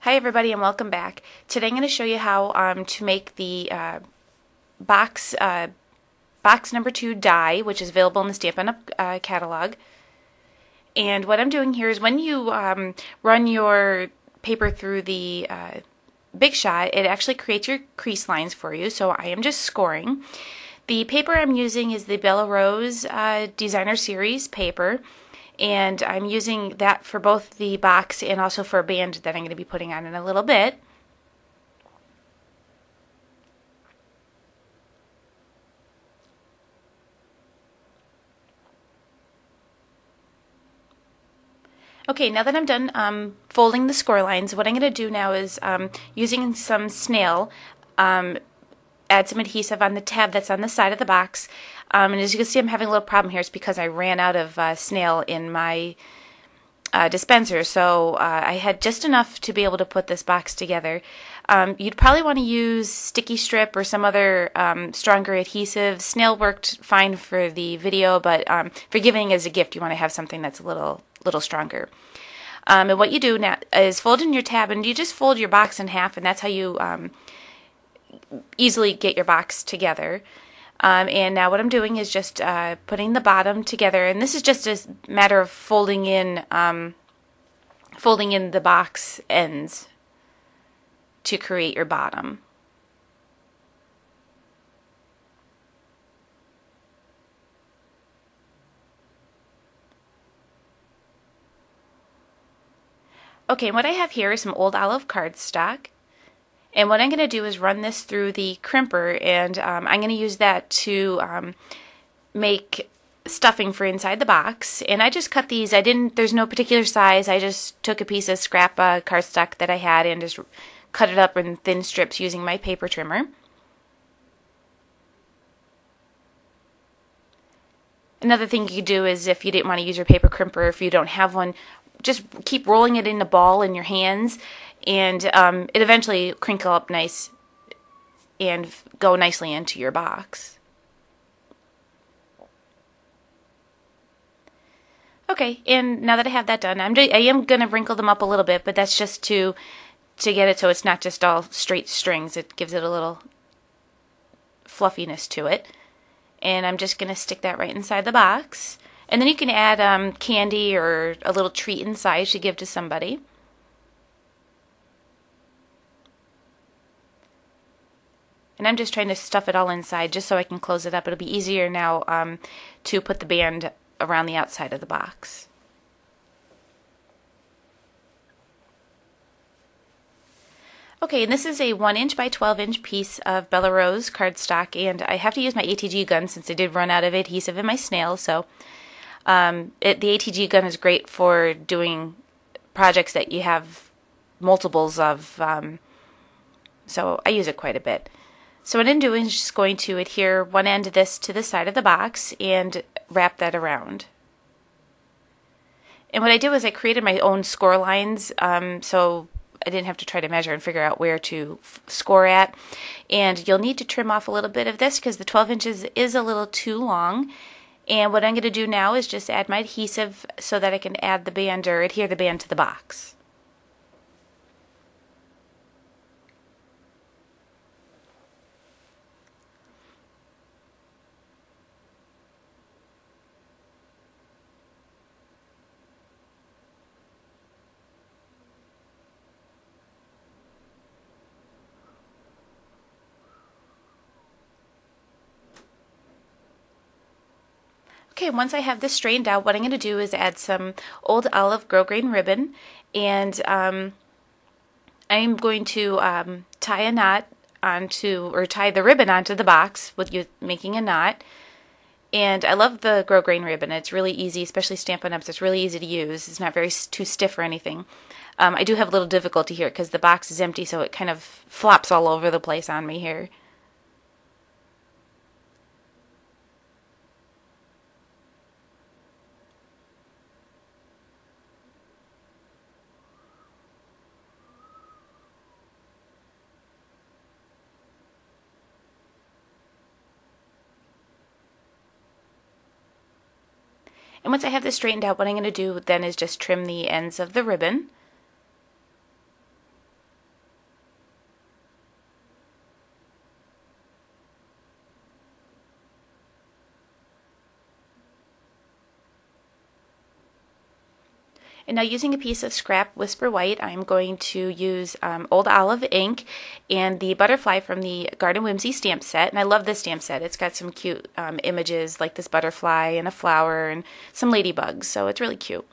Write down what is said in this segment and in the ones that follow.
Hi everybody and welcome back. Today I'm going to show you how to make the box number 2 die, which is available in the Stampin' Up! Catalog. And what I'm doing here is when you run your paper through the Big Shot, it actually creates your crease lines for you, so I am just scoring. The paper I'm using is the Bella Rose Designer Series paper. And I'm using that for both the box and also for a band that I'm going to be putting on in a little bit. Okay, now that I'm done folding the score lines, what I'm going to do now is using some snail, add some adhesive on the tab that's on the side of the box. And as you can see, I'm having a little problem here. It's because I ran out of snail in my dispenser, so I had just enough to be able to put this box together. You'd probably want to use sticky strip or some other stronger adhesive. Snail worked fine for the video, but for giving as a gift, you want to have something that's a little stronger. And what you do now is fold in your tab, and you just fold your box in half, and that's how you easily get your box together. And now what I'm doing is just putting the bottom together, and this is just a matter of folding in the box ends to create your bottom. Okay, and what I have here is some old olive cardstock. And what I'm going to do is run this through the crimper, and I'm going to use that to make stuffing for inside the box. And I just cut these. There's no particular size. I just took a piece of scrap cardstock that I had and just cut it up in thin strips using my paper trimmer. Another thing you could do is, if you didn't want to use your paper crimper, if you don't have one, just keep rolling it in a ball in your hands, and it eventually crinkle up nice and go nicely into your box. Okay, and now that I have that done, I am going to wrinkle them up a little bit, but that's just to get it so it's not just all straight strings. It gives it a little fluffiness to it. And I'm just going to stick that right inside the box. And then you can add candy or a little treat inside to give to somebody. And I'm just trying to stuff it all inside just so I can close it up. It'll be easier now to put the band around the outside of the box. Okay, and this is a 1" by 12" piece of Bella Rose cardstock, and I have to use my ATG gun since I did run out of adhesive in my snail. So the ATG gun is great for doing projects that you have multiples of, so I use it quite a bit. So what I'm doing is just going to adhere one end of this to the side of the box and wrap that around. And what I did was I created my own score lines, so I didn't have to try to measure and figure out where to score at. And you'll need to trim off a little bit of this because the 12 inches is a little too long. And what I'm going to do now is just add my adhesive so that I can add the band or adhere the band to the box. Okay, once I have this straightened out, what I'm going to do is add some old olive grosgrain ribbon, and I'm going to tie a knot onto, or tie the ribbon onto the box with you making a knot. And I love the grosgrain ribbon. It's really easy, especially Stampin' Ups. It's really easy to use. It's not very too stiff or anything. I do have a little difficulty here because the box is empty, so it kind of flops all over the place on me here. And once I have this straightened out, what I'm going to do then is just trim the ends of the ribbon. And now using a piece of scrap Whisper White, I'm going to use Old Olive ink and the butterfly from the Garden Whimsy stamp set. And I love this stamp set. It's got some cute images like this butterfly and a flower and some ladybugs, so it's really cute.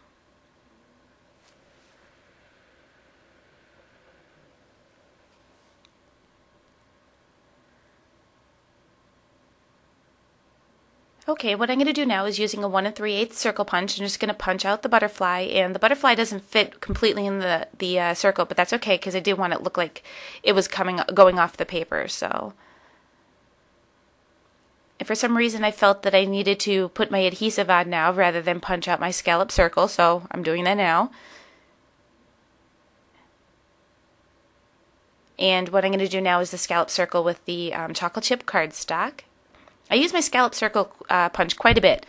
Okay, what I'm going to do now is using a 1 3/8 circle punch. I'm just going to punch out the butterfly, and the butterfly doesn't fit completely in the circle, but that's okay because I did want it to look like it was going off the paper. So, if for some reason I felt that I needed to put my adhesive on now rather than punch out my scallop circle, so I'm doing that now. And what I'm going to do now is the scallop circle with the chocolate chip cardstock. I use my scallop circle punch quite a bit.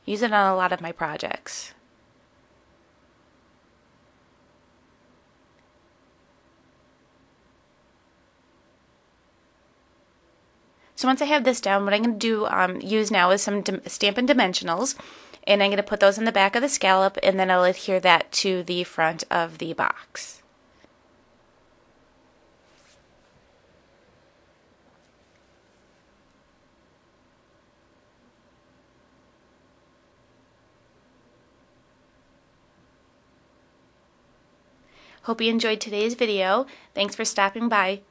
I use it on a lot of my projects. So once I have this down, what I'm going to do use now is some Stampin' Dimensionals, and I'm going to put those in the back of the scallop, and then I'll adhere that to the front of the box. Hope you enjoyed today's video. Thanks for stopping by.